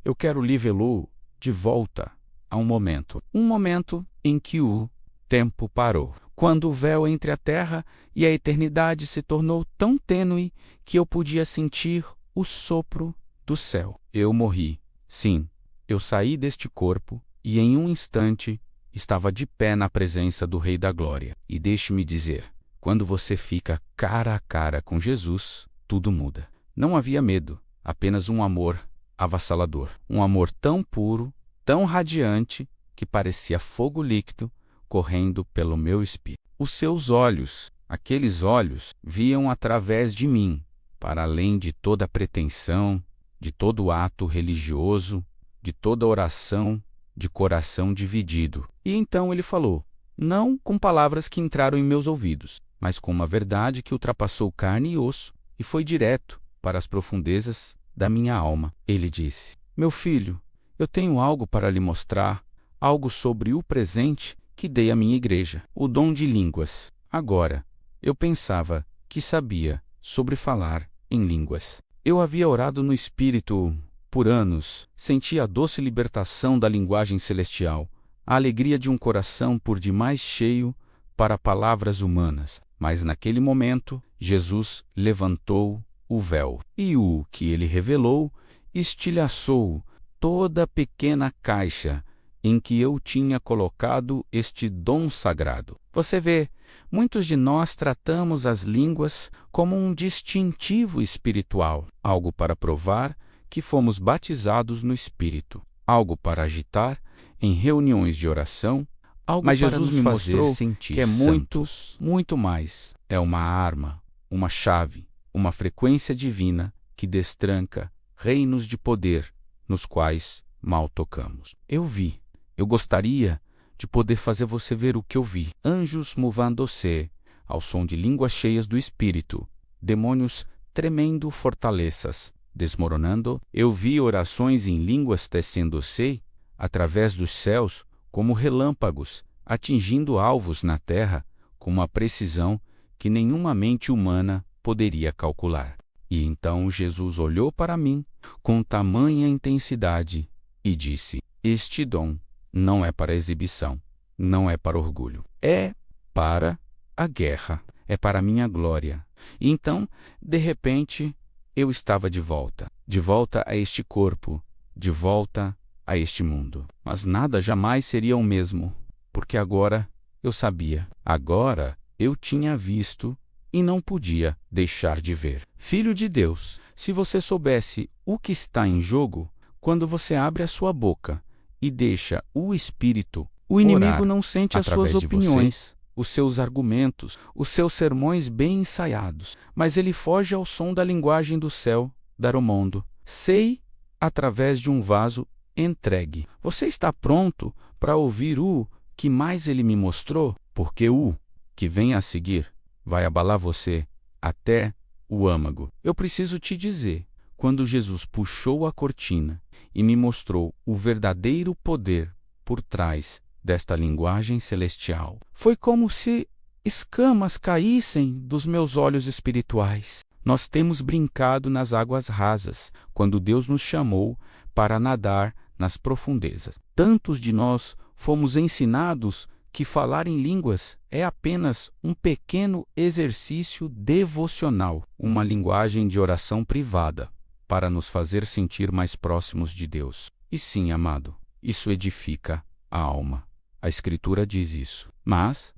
Eu quero levá-lo de volta a um momento em que o tempo parou, quando o véu entre a terra e a eternidade se tornou tão tênue que eu podia sentir o sopro do céu. Eu morri. Sim, eu saí deste corpo e em um instante estava de pé na presença do Rei da Glória. E deixe-me dizer, quando você fica cara a cara com Jesus, tudo muda. Não havia medo, apenas um amor avassalador. Um amor tão puro, tão radiante, que parecia fogo líquido correndo pelo meu espírito. Os seus olhos, aqueles olhos, viam através de mim, para além de toda pretensão, de todo ato religioso, de toda oração de coração dividido. E então ele falou, não com palavras que entraram em meus ouvidos, mas com uma verdade que ultrapassou carne e osso e foi direto para as profundezas da minha alma. Ele disse, meu filho, eu tenho algo para lhe mostrar, algo sobre o presente que dei à minha igreja, o dom de línguas. Agora, eu pensava que sabia sobre falar em línguas. Eu havia orado no Espírito por anos, sentia a doce libertação da linguagem celestial, a alegria de um coração por demais cheio para palavras humanas. Mas naquele momento, Jesus levantou o véu, e o que ele revelou estilhaçou toda a pequena caixa em que eu tinha colocado este dom sagrado. Você vê, muitos de nós tratamos as línguas como um distintivo espiritual, algo para provar que fomos batizados no Espírito, algo para agitar em reuniões de oração, algo Mas para Jesus nos me fazer mostrou sentir que é santos. Muito mais. É uma arma, uma chave, uma frequência divina que destranca reinos de poder nos quais mal tocamos. Eu gostaria de poder fazer você ver o que eu vi. Anjos movendo-se ao som de línguas cheias do Espírito, demônios tremendo fortalezas, desmoronando. Eu vi orações em línguas tecendo-se através dos céus como relâmpagos, atingindo alvos na terra com uma precisão que nenhuma mente humana poderia calcular. E então Jesus olhou para mim com tamanha intensidade e disse, este dom não é para exibição, não é para orgulho, é para a guerra, é para a minha glória. E então, de repente, eu estava de volta a este corpo, de volta a este mundo. Mas nada jamais seria o mesmo, porque agora eu sabia, agora eu tinha visto e não podia deixar de ver. Filho de Deus, se você soubesse o que está em jogo, quando você abre a sua boca e deixa o Espírito, o inimigo não sente as suas opiniões, os seus argumentos, os seus sermões bem ensaiados, mas ele foge ao som da linguagem do céu, Daromondo. Sei através de um vaso entregue. Você está pronto para ouvir o que mais ele me mostrou? Porque o que vem a seguir vai abalar você até o âmago. Eu preciso te dizer, quando Jesus puxou a cortina e me mostrou o verdadeiro poder por trás desta linguagem celestial, foi como se escamas caíssem dos meus olhos espirituais. Nós temos brincado nas águas rasas, quando Deus nos chamou para nadar nas profundezas. Tantos de nós fomos ensinados que falar em línguas é apenas um pequeno exercício devocional, uma linguagem de oração privada, para nos fazer sentir mais próximos de Deus. E sim, amado, isso edifica a alma. A Escritura diz isso. Mas,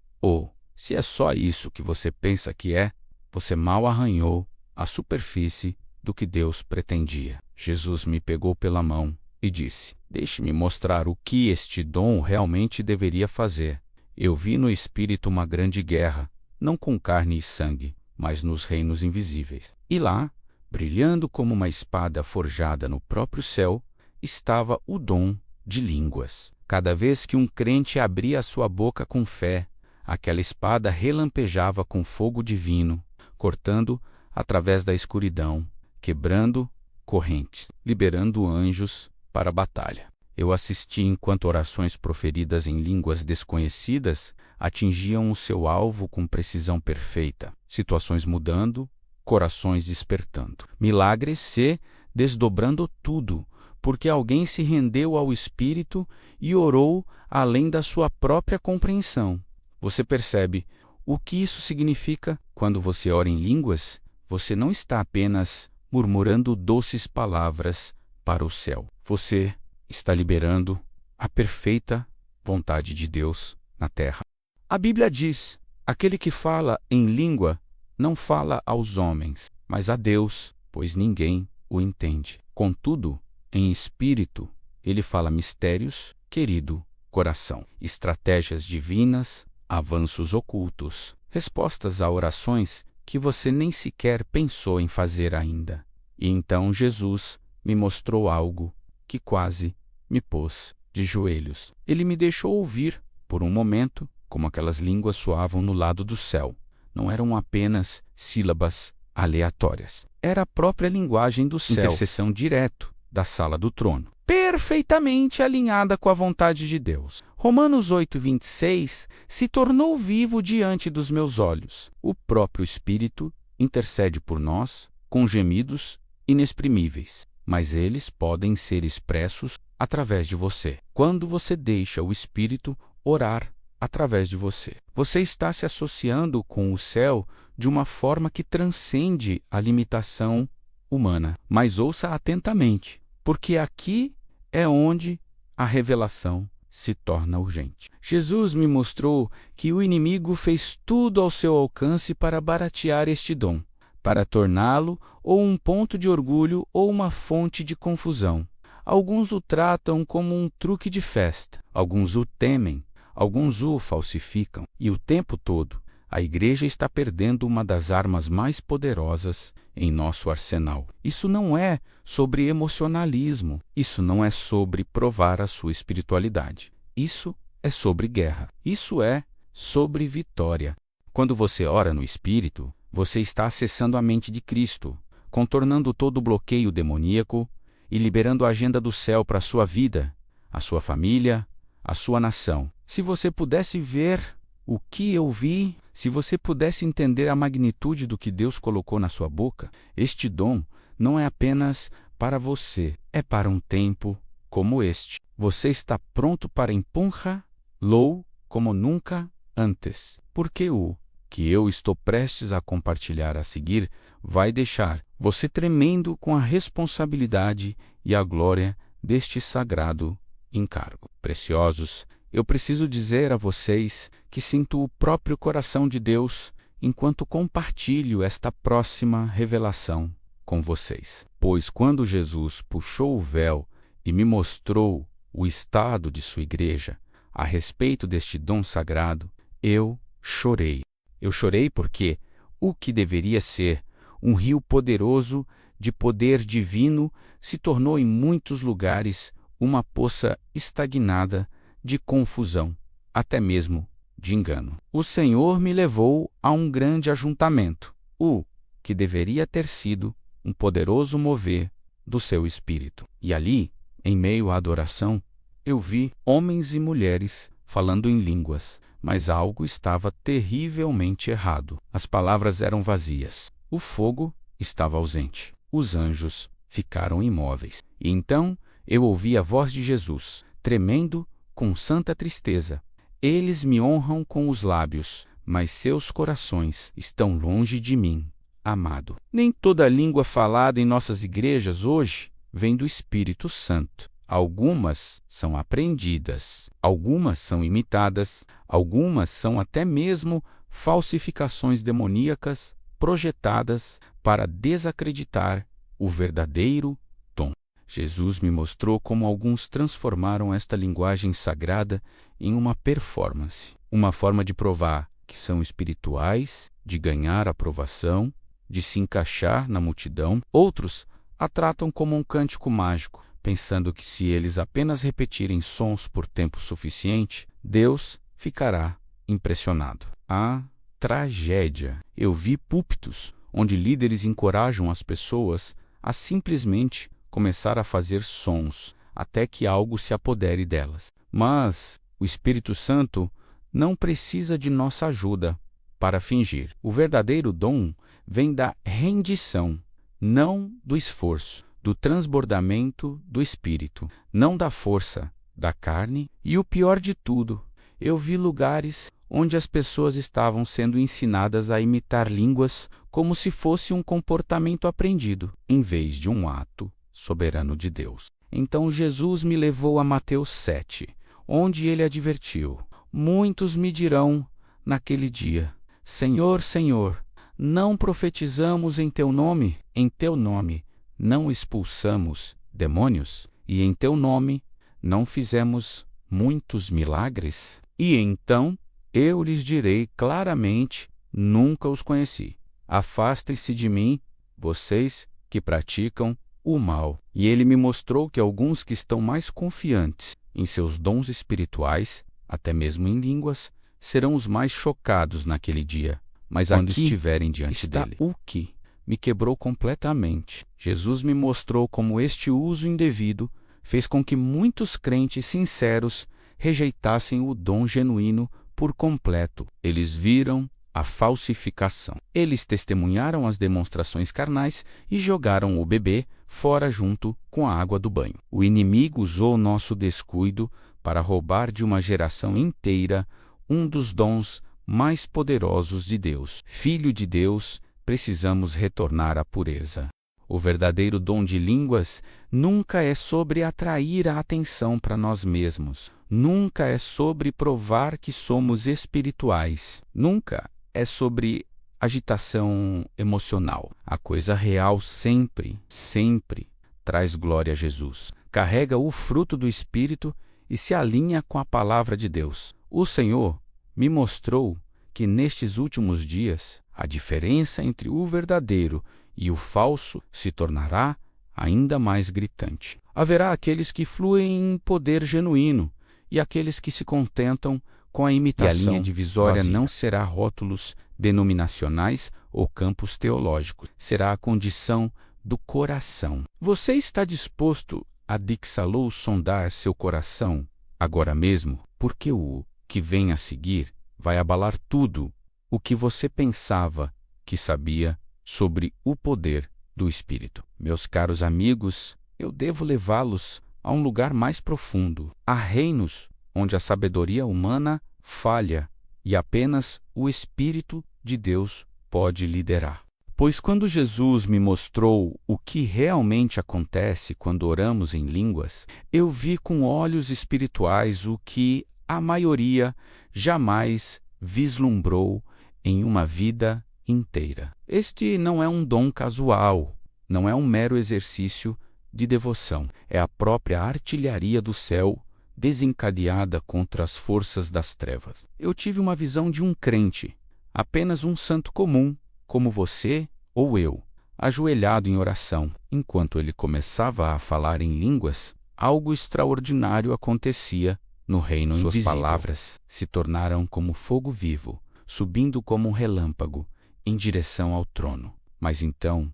se é só isso que você pensa que é, você mal arranhou a superfície do que Deus pretendia. Jesus me pegou pela mão e disse, deixe-me mostrar o que este dom realmente deveria fazer. Eu vi no Espírito uma grande guerra, não com carne e sangue, mas nos reinos invisíveis. E lá, brilhando como uma espada forjada no próprio céu, estava o dom de línguas. Cada vez que um crente abria a sua boca com fé, aquela espada relampejava com fogo divino, cortando através da escuridão, quebrando correntes, liberando anjos para a batalha. Eu assisti enquanto orações proferidas em línguas desconhecidas atingiam o seu alvo com precisão perfeita, situações mudando, corações despertando, milagres se desdobrando tudo, porque alguém se rendeu ao Espírito e orou além da sua própria compreensão. Você percebe o que isso significa? Quando você ora em línguas, você não está apenas murmurando doces palavras para o céu. Você está liberando a perfeita vontade de Deus na terra. A Bíblia diz: aquele que fala em língua não fala aos homens, mas a Deus, pois ninguém o entende. Contudo, em espírito, ele fala mistérios, querido coração, estratégias divinas, avanços ocultos, respostas a orações que você nem sequer pensou em fazer ainda. E então Jesus me mostrou algo que quase me pôs de joelhos. Ele me deixou ouvir, por um momento, como aquelas línguas soavam no lado do céu. Não eram apenas sílabas aleatórias. Era a própria linguagem do céu, intercessão direto da sala do trono, perfeitamente alinhada com a vontade de Deus. Romanos 8:26 se tornou vivo diante dos meus olhos. O próprio Espírito intercede por nós com gemidos inexprimíveis, mas eles podem ser expressos através de você. Quando você deixa o Espírito orar através de você, você está se associando com o céu de uma forma que transcende a limitação humana. Mas ouça atentamente, porque aqui é onde a revelação se torna urgente. Jesus me mostrou que o inimigo fez tudo ao seu alcance para baratear este dom, para torná-lo ou um ponto de orgulho ou uma fonte de confusão. Alguns o tratam como um truque de festa, alguns o temem, alguns o falsificam, e o tempo todo a igreja está perdendo uma das armas mais poderosas em nosso arsenal. Isso não é sobre emocionalismo, isso não é sobre provar a sua espiritualidade. Isso é sobre guerra, isso é sobre vitória. Quando você ora no Espírito, você está acessando a mente de Cristo, contornando todo o bloqueio demoníaco e liberando a agenda do céu para a sua vida, a sua família, a sua nação. Se você pudesse ver o que eu vi, se você pudesse entender a magnitude do que Deus colocou na sua boca, este dom não é apenas para você, é para um tempo como este. Você está pronto para empurrá-lo como nunca antes, porque o que eu estou prestes a compartilhar a seguir vai deixar você tremendo com a responsabilidade e a glória deste sagrado encargo. Preciosos, eu preciso dizer a vocês que sinto o próprio coração de Deus enquanto compartilho esta próxima revelação com vocês. Pois quando Jesus puxou o véu e me mostrou o estado de sua igreja a respeito deste dom sagrado, eu chorei. Eu chorei porque o que deveria ser um rio poderoso de poder divino se tornou em muitos lugares uma poça estagnada de confusão, até mesmo de engano. O Senhor me levou a um grande ajuntamento, o que deveria ter sido um poderoso mover do seu espírito. E ali, em meio à adoração, eu vi homens e mulheres falando em línguas, mas algo estava terrivelmente errado. As palavras eram vazias. O fogo estava ausente. Os anjos ficaram imóveis. E então eu ouvi a voz de Jesus, tremendo com santa tristeza. Eles me honram com os lábios, mas seus corações estão longe de mim, amado. Nem toda língua falada em nossas igrejas hoje vem do Espírito Santo. Algumas são aprendidas, algumas são imitadas, algumas são até mesmo falsificações demoníacas projetadas para desacreditar o verdadeiro tom. Jesus me mostrou como alguns transformaram esta linguagem sagrada em uma performance, uma forma de provar que são espirituais, de ganhar aprovação, de se encaixar na multidão. Outros a tratam como um cântico mágico, pensando que se eles apenas repetirem sons por tempo suficiente, Deus ficará impressionado. Ah, tragédia! Eu vi púlpitos onde líderes encorajam as pessoas a simplesmente começar a fazer sons até que algo se apodere delas. Mas o Espírito Santo não precisa de nossa ajuda para fingir. O verdadeiro dom vem da rendição, não do esforço. do transbordamento do Espírito, não da força da carne. E o pior de tudo, eu vi lugares onde as pessoas estavam sendo ensinadas a imitar línguas como se fosse um comportamento aprendido, em vez de um ato soberano de Deus. Então Jesus me levou a Mateus 7, onde ele advertiu: muitos me dirão naquele dia: Senhor, Senhor, não profetizamos em teu nome? Em teu nome não expulsamos demônios? E em teu nome não fizemos muitos milagres? E então eu lhes direi claramente: nunca os conheci. Afastem-se de mim, vocês que praticam o mal. E ele me mostrou que alguns que estão mais confiantes em seus dons espirituais, até mesmo em línguas, serão os mais chocados naquele dia. Mas quando estiverem diante dele, o que me quebrou completamente. Jesus me mostrou como este uso indevido fez com que muitos crentes sinceros rejeitassem o dom genuíno por completo. Eles viram a falsificação. Eles testemunharam as demonstrações carnais e jogaram o bebê fora junto com a água do banho. O inimigo usou nosso descuido para roubar de uma geração inteira um dos dons mais poderosos de Deus. Filho de Deus, precisamos retornar à pureza. O verdadeiro dom de línguas nunca é sobre atrair a atenção para nós mesmos. Nunca é sobre provar que somos espirituais. Nunca é sobre agitação emocional. A coisa real sempre, sempre traz glória a Jesus. Carrega o fruto do Espírito e se alinha com a palavra de Deus. O Senhor me mostrou que nestes últimos dias a diferença entre o verdadeiro e o falso se tornará ainda mais gritante. Haverá aqueles que fluem em poder genuíno e aqueles que se contentam com a imitação. E a linha divisória não será rótulos denominacionais ou campos teológicos. Será a condição do coração. Você está disposto a Dixalou sondar seu coração agora mesmo? Porque o que vem a seguir vai abalar tudo o que você pensava que sabia sobre o poder do Espírito. Meus caros amigos, eu devo levá-los a um lugar mais profundo. Há reinos onde a sabedoria humana falha e apenas o Espírito de Deus pode liderar. Pois quando Jesus me mostrou o que realmente acontece quando oramos em línguas, eu vi com olhos espirituais o que a maioria jamais vislumbrou em uma vida inteira. Este não é um dom casual, não é um mero exercício de devoção. É a própria artilharia do céu desencadeada contra as forças das trevas. Eu tive uma visão de um crente, apenas um santo comum, como você ou eu, ajoelhado em oração. Enquanto ele começava a falar em línguas, algo extraordinário acontecia no reino invisível. Suas palavras se tornaram como fogo vivo, subindo como um relâmpago em direção ao trono. Mas então,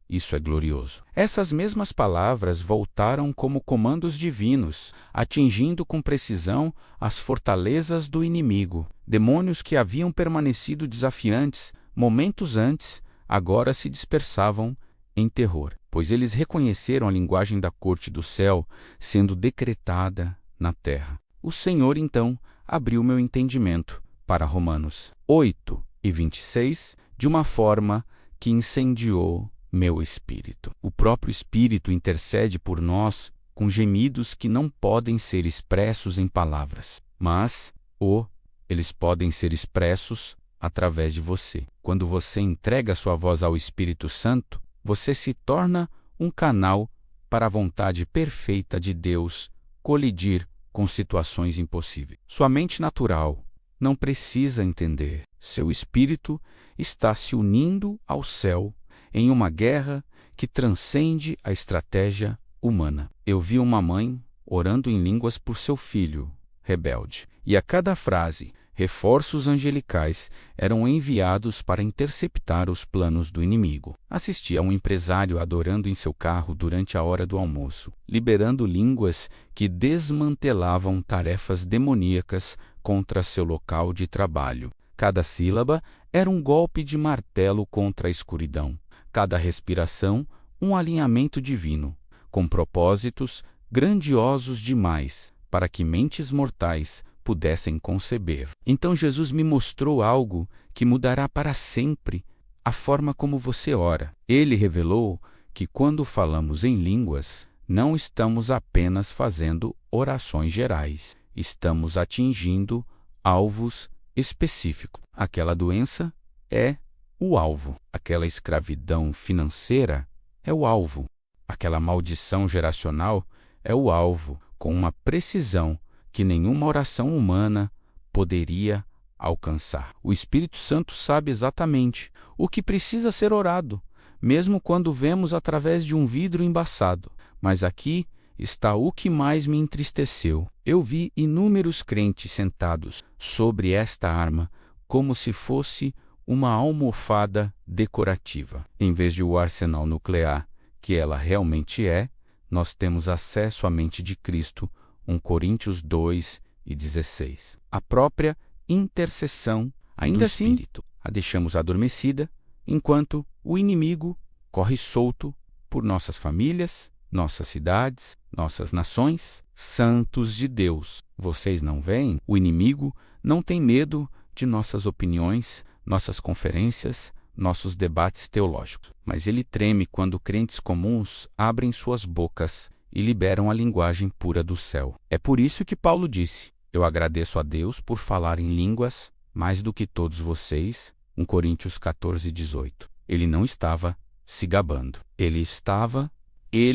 isso é glorioso. Essas mesmas palavras voltaram como comandos divinos, atingindo com precisão as fortalezas do inimigo. Demônios que haviam permanecido desafiantes momentos antes, agora se dispersavam em terror, pois eles reconheceram a linguagem da corte do céu sendo decretada na terra. O Senhor, então, abriu meu entendimento para Romanos 8:26 de uma forma que incendiou meu espírito. O próprio Espírito intercede por nós com gemidos que não podem ser expressos em palavras, mas eles podem ser expressos através de você. Quando você entrega sua voz ao Espírito Santo, você se torna um canal para a vontade perfeita de Deus colidir com situações impossíveis. Sua mente natural não precisa entender. Seu espírito está se unindo ao céu em uma guerra que transcende a estratégia humana. Eu vi uma mãe orando em línguas por seu filho rebelde, e a cada frase, reforços angelicais eram enviados para interceptar os planos do inimigo. Assisti a um empresário adorando em seu carro durante a hora do almoço, liberando línguas que desmantelavam tarefas demoníacas contra seu local de trabalho. Cada sílaba era um golpe de martelo contra a escuridão. Cada respiração, um alinhamento divino, com propósitos grandiosos demais para que mentes mortais pudessem conceber. Então Jesus me mostrou algo que mudará para sempre a forma como você ora. Ele revelou que quando falamos em línguas, não estamos apenas fazendo orações gerais, estamos atingindo alvos específicos. Aquela doença é o alvo, aquela escravidão financeira é o alvo, aquela maldição geracional é o alvo, com uma precisão que nenhuma oração humana poderia alcançar. O Espírito Santo sabe exatamente o que precisa ser orado, mesmo quando vemos através de um vidro embaçado. Mas aqui está o que mais me entristeceu. Eu vi inúmeros crentes sentados sobre esta arma como se fosse uma almofada decorativa. Em vez de o arsenal nuclear que ela realmente é, nós temos acesso à mente de Cristo, 1 Coríntios 2:16. A própria intercessão do Espírito. A deixamos adormecida, enquanto o inimigo corre solto por nossas famílias, nossas cidades, nossas nações. Santos de Deus, vocês não veem? O inimigo não tem medo de nossas opiniões, nossas conferências, nossos debates teológicos. Mas ele treme quando crentes comuns abrem suas bocas e liberam a linguagem pura do céu. É por isso que Paulo disse: eu agradeço a Deus por falar em línguas mais do que todos vocês, 1 Coríntios 14:18. Ele não estava se gabando. Ele estava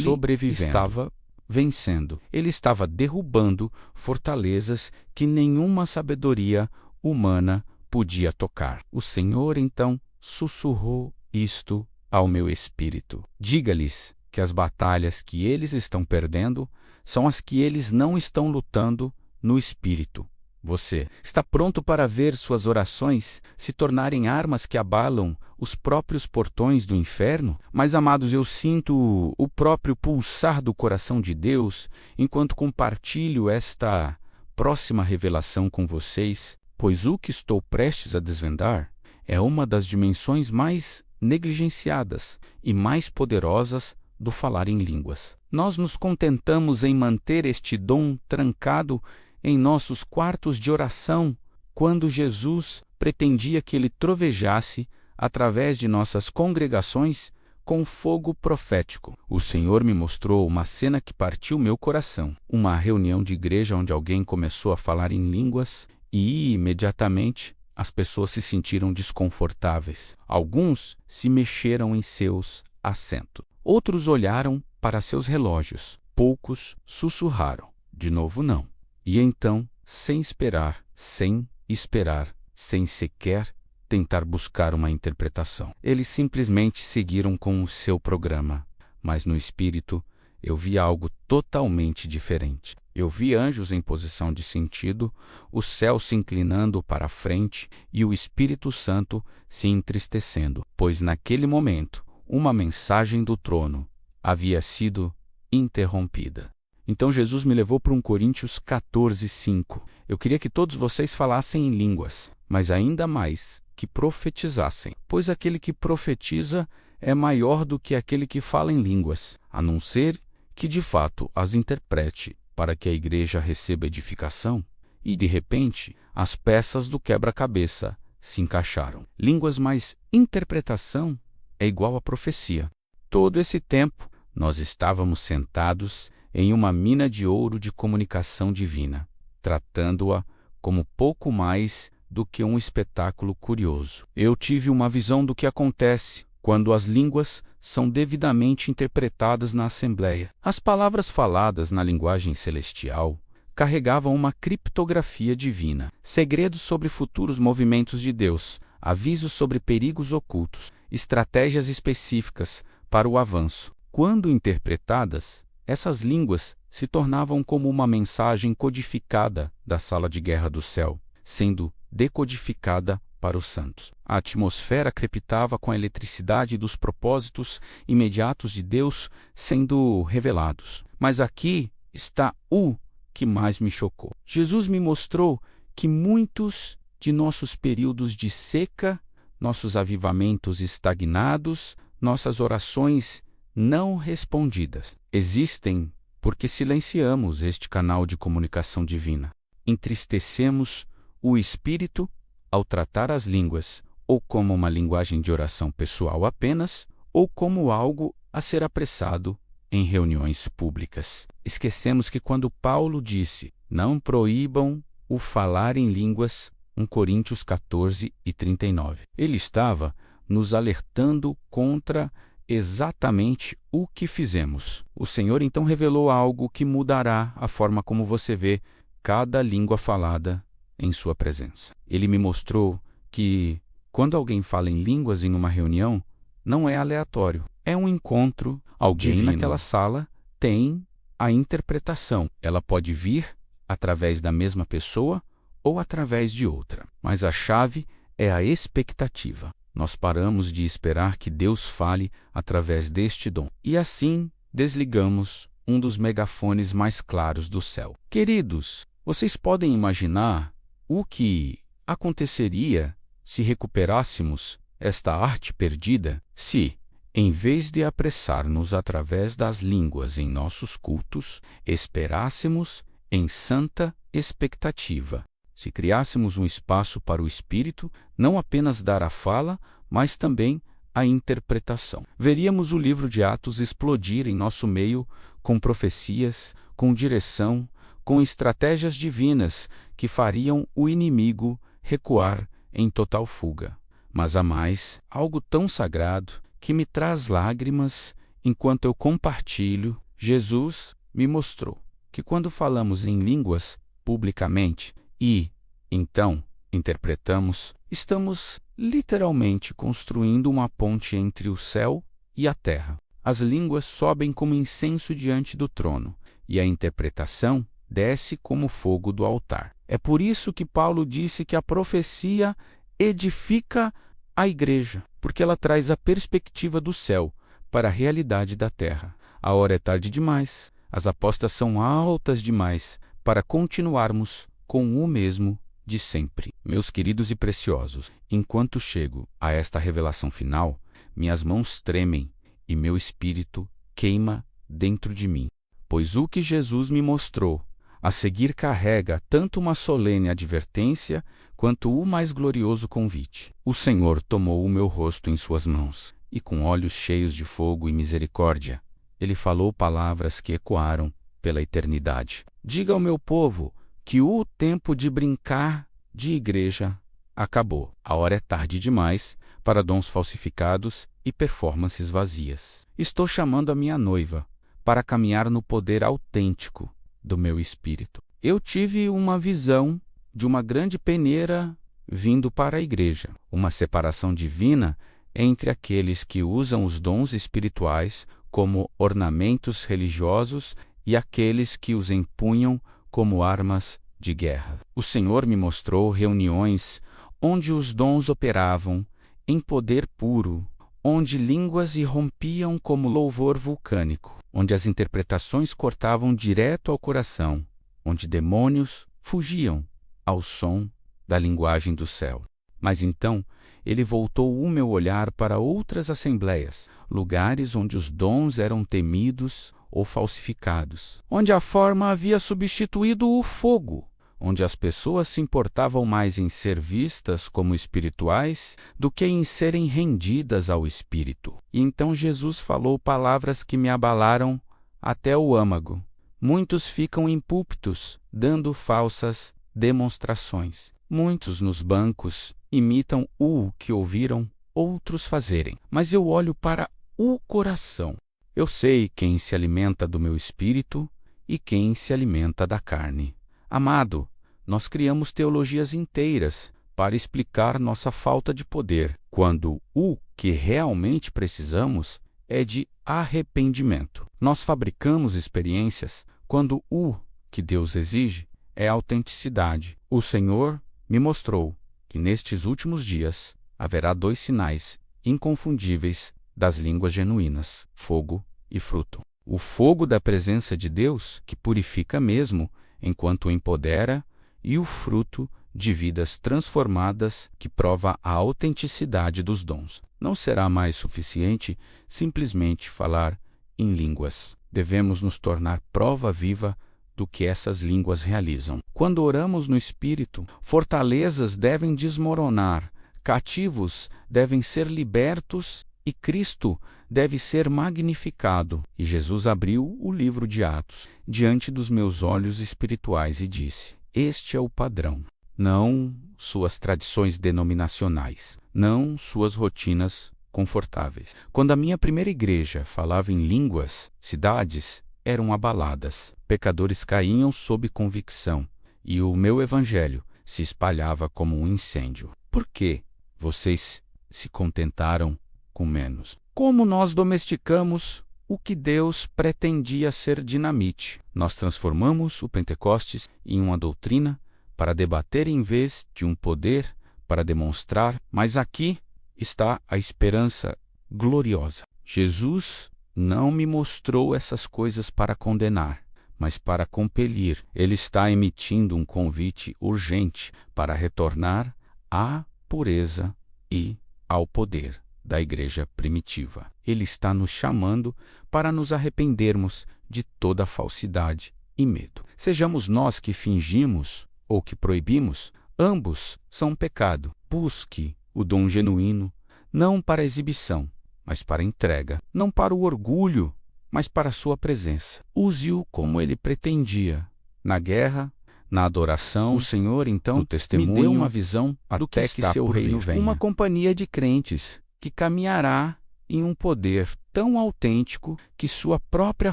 sobrevivendo. Estava vencendo. Ele estava derrubando fortalezas que nenhuma sabedoria humana podia tocar. O Senhor, então, sussurrou isto ao meu espírito. Diga-lhes que as batalhas que eles estão perdendo são as que eles não estão lutando no espírito. Você está pronto para ver suas orações se tornarem armas que abalam os próprios portões do inferno? Mas, amados, eu sinto o próprio pulsar do coração de Deus enquanto compartilho esta próxima revelação com vocês, pois o que estou prestes a desvendar é uma das dimensões mais negligenciadas e mais poderosas do falar em línguas. Nós nos contentamos em manter este dom trancado em nossos quartos de oração, quando Jesus pretendia que ele trovejasse através de nossas congregações com fogo profético. O Senhor me mostrou uma cena que partiu meu coração. Uma reunião de igreja onde alguém começou a falar em línguas e, imediatamente, as pessoas se sentiram desconfortáveis. Alguns se mexeram em seus assentos. Outros olharam para seus relógios. Poucos sussurraram. De novo, não. E então, sem esperar, sem sequer tentar buscar uma interpretação, eles simplesmente seguiram com o seu programa. Mas no espírito, eu vi algo totalmente diferente. Eu vi anjos em posição de sentido, o céu se inclinando para a frente e o Espírito Santo se entristecendo, pois naquele momento, uma mensagem do trono havia sido interrompida. Então Jesus me levou para 1 Coríntios 14:5. Eu queria que todos vocês falassem em línguas, mas ainda mais que profetizassem, pois aquele que profetiza é maior do que aquele que fala em línguas, a não ser que de fato as interprete para que a igreja receba edificação. E de repente, as peças do quebra-cabeça se encaixaram. Línguas mais interpretação é igual a profecia. Todo esse tempo, nós estávamos sentados em uma mina de ouro de comunicação divina, tratando-a como pouco mais do que um espetáculo curioso. Eu tive uma visão do que acontece quando as línguas são devidamente interpretadas na Assembleia. As palavras faladas na linguagem celestial carregavam uma criptografia divina, segredos sobre futuros movimentos de Deus, avisos sobre perigos ocultos, estratégias específicas para o avanço. Quando interpretadas, essas línguas se tornavam como uma mensagem codificada da sala de guerra do céu, sendo decodificada para os santos. A atmosfera crepitava com a eletricidade dos propósitos imediatos de Deus sendo revelados. Mas aqui está o que mais me chocou. Jesus me mostrou que muitos de nossos períodos de seca, nossos avivamentos estagnados, nossas orações não respondidas. Existem porque silenciamos este canal de comunicação divina. Entristecemos o espírito ao tratar as línguas, ou como uma linguagem de oração pessoal apenas, ou como algo a ser apressado em reuniões públicas. Esquecemos que quando Paulo disse, não proíbam o falar em línguas, 1 Coríntios 14:39, ele estava nos alertando contra exatamente o que fizemos. O Senhor então revelou algo que mudará a forma como você vê cada língua falada em sua presença. Ele me mostrou que, quando alguém fala em línguas em uma reunião, não é aleatório. É um encontro. Alguém Divino. naquela sala tem a interpretação. Ela pode vir através da mesma pessoa ou através de outra. Mas a chave é a expectativa. Nós paramos de esperar que Deus fale através deste dom. E assim desligamos um dos megafones mais claros do céu. Queridos, vocês podem imaginar o que aconteceria se recuperássemos esta arte perdida? Se, em vez de apressar-nos através das línguas em nossos cultos, esperássemos em santa expectativa. Se criássemos um espaço para o Espírito, não apenas dar a fala, mas também a interpretação. Veríamos o livro de Atos explodir em nosso meio com profecias, com direção, com estratégias divinas que fariam o inimigo recuar em total fuga. Mas há mais, algo tão sagrado que me traz lágrimas enquanto eu compartilho. Jesus me mostrou que quando falamos em línguas publicamente e, então, interpretamos, estamos literalmente construindo uma ponte entre o céu e a terra. As línguas sobem como incenso diante do trono e a interpretação desce como fogo do altar. É por isso que Paulo disse que a profecia edifica a igreja, porque ela traz a perspectiva do céu para a realidade da terra. A hora é tarde demais, as apostas são altas demais para continuarmos com o mesmo de sempre. Meus queridos e preciosos, enquanto chego a esta revelação final, minhas mãos tremem e meu espírito queima dentro de mim, pois o que Jesus me mostrou a seguir carrega tanto uma solene advertência quanto o mais glorioso convite. O Senhor tomou o meu rosto em suas mãos, e com olhos cheios de fogo e misericórdia, ele falou palavras que ecoaram pela eternidade. Diga ao meu povo que o tempo de brincar de igreja acabou. A hora é tarde demais para dons falsificados e performances vazias. Estou chamando a minha noiva para caminhar no poder autêntico do meu espírito. Eu tive uma visão de uma grande peneira vindo para a igreja, uma separação divina entre aqueles que usam os dons espirituais como ornamentos religiosos e aqueles que os empunham como armas de guerra. O Senhor me mostrou reuniões onde os dons operavam em poder puro, onde línguas irrompiam como louvor vulcânico, onde as interpretações cortavam direto ao coração, onde demônios fugiam ao som da linguagem do céu. Mas então ele voltou o meu olhar para outras assembleias, lugares onde os dons eram temidos ou falsificados, onde a forma havia substituído o fogo, onde as pessoas se importavam mais em ser vistas como espirituais do que em serem rendidas ao Espírito. E então Jesus falou palavras que me abalaram até o âmago. Muitos ficam em púlpitos, dando falsas demonstrações. Muitos nos bancos imitam o que ouviram outros fazerem. Mas eu olho para o coração. Eu sei quem se alimenta do meu espírito e quem se alimenta da carne. Amado, nós criamos teologias inteiras para explicar nossa falta de poder, quando o que realmente precisamos é de arrependimento. Nós fabricamos experiências quando o que Deus exige é autenticidade. O Senhor me mostrou que nestes últimos dias haverá 2 sinais inconfundíveis das línguas genuínas: fogo e fruto. O fogo da presença de Deus, que purifica mesmo enquanto empodera, e o fruto de vidas transformadas, que prova a autenticidade dos dons. Não será mais suficiente simplesmente falar em línguas. Devemos nos tornar prova viva do que essas línguas realizam. Quando oramos no Espírito, fortalezas devem desmoronar, cativos devem ser libertos e Cristo deve ser magnificado. E Jesus abriu o livro de Atos diante dos meus olhos espirituais e disse: este é o padrão. Não suas tradições denominacionais, não suas rotinas confortáveis. Quando a minha primeira igreja falava em línguas, cidades eram abaladas, pecadores caíam sob convicção, e o meu evangelho se espalhava como um incêndio. Por que vocês se contentaram com menos? Como nós domesticamos o que Deus pretendia ser dinamite? Nós transformamos o Pentecostes em uma doutrina para debater em vez de um poder para demonstrar, mas aqui está a esperança gloriosa. Jesus não me mostrou essas coisas para condenar, mas para compelir. Ele está emitindo um convite urgente para retornar à pureza e ao poder da igreja primitiva. Ele está nos chamando para nos arrependermos de toda falsidade e medo. Sejamos nós que fingimos ou que proibimos, ambos são pecado. Busque o dom genuíno, não para exibição, mas para entrega, não para o orgulho, mas para a sua presença. Use-o como ele pretendia. Na guerra, na adoração, o Senhor, então, no testemunho, me deu uma visão até que seu reino venha. Uma companhia de crentes que caminhará em um poder tão autêntico que sua própria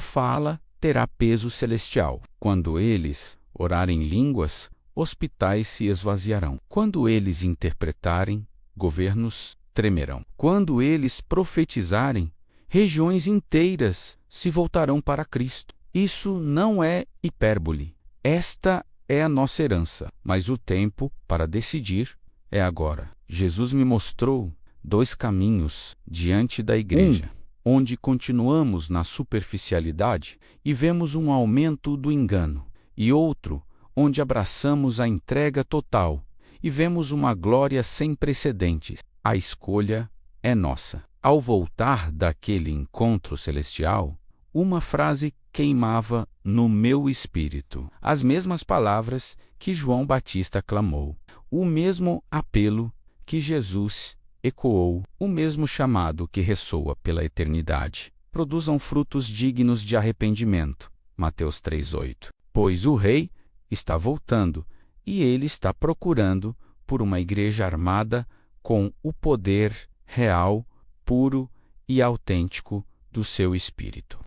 fala terá peso celestial. Quando eles orarem em línguas, hospitais se esvaziarão. Quando eles interpretarem, governos tremerão. Quando eles profetizarem, regiões inteiras se voltarão para Cristo. Isso não é hipérbole. Esta é a nossa herança, mas o tempo para decidir é agora. Jesus me mostrou dois caminhos diante da igreja, onde continuamos na superficialidade e vemos um aumento do engano, e outro, onde abraçamos a entrega total e vemos uma glória sem precedentes. A escolha é nossa. Ao voltar daquele encontro celestial, uma frase queimava no meu espírito. As mesmas palavras que João Batista clamou, o mesmo apelo que Jesus ecoou, o mesmo chamado que ressoa pela eternidade. Produzam frutos dignos de arrependimento. Mateus 3:8. Pois o Rei está voltando e ele está procurando por uma igreja armada com o poder real, puro e autêntico do seu Espírito.